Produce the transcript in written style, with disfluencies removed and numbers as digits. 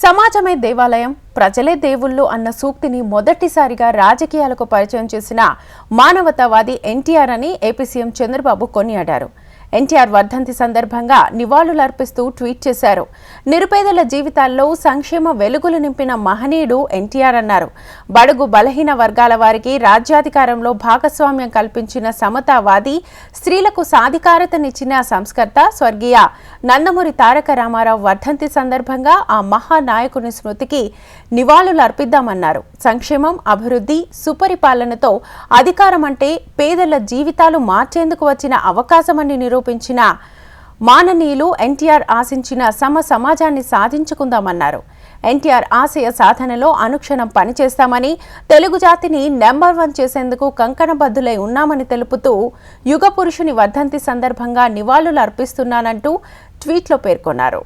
సమాజమే దేవాలయం, ప్రజలే దేవుళ్ళు అన్న సూక్తిని మొదటిసారిగా రాజకీయాలకు పరిచయం చేసిన మానవతావాది ఎన్టీఆర్ అని ఏపీ సీఎం చంద్రబాబు కొనియాడారు. ఎన్టీఆర్ వర్ధంతి సందర్భంగా నివాళులర్పిస్తూ ట్వీట్ చేశారు. నిరుపేదల జీవితాల్లో సంక్షేమ వెలుగులు నింపిన మహనీయుడు ఎన్టీఆర్ అన్నారు. బడుగు బలహీన వర్గాల వారికి రాజ్యాధికారంలో భాగస్వామ్యం కల్పించిన సమతావాది, స్త్రీలకు సాధికారతనిచ్చిన సంస్కర్త స్వర్గీయ నందమూరి తారక రామారావు వర్ధంతి సందర్భంగా ఆ మహానాయకుని స్మృతికి నివాళులర్పిద్దామన్నారు. సంక్షేమం, అభివృద్ధి, సుపరిపాలనతో అధికారం అంటే పేదల జీవితాలు మార్చేందుకు వచ్చిన అవకాశమని నిరూపించిన మాననీయులు ఎన్టీఆర్ ఆశించిన సమాజాన్ని సాధించుకుందామన్నారు. ఎన్టీఆర్ ఆశయ సాధనలో అనుక్షణం పనిచేస్తామని, తెలుగు జాతిని నెంబర్ 1 చేసేందుకు కంకణబద్దులై ఉన్నామని తెలుపుతూ యుగ పురుషుని వర్ధంతి సందర్భంగా నివాళులు అర్పిస్తున్నానంటూ ట్వీట్లో పేర్కొన్నారు.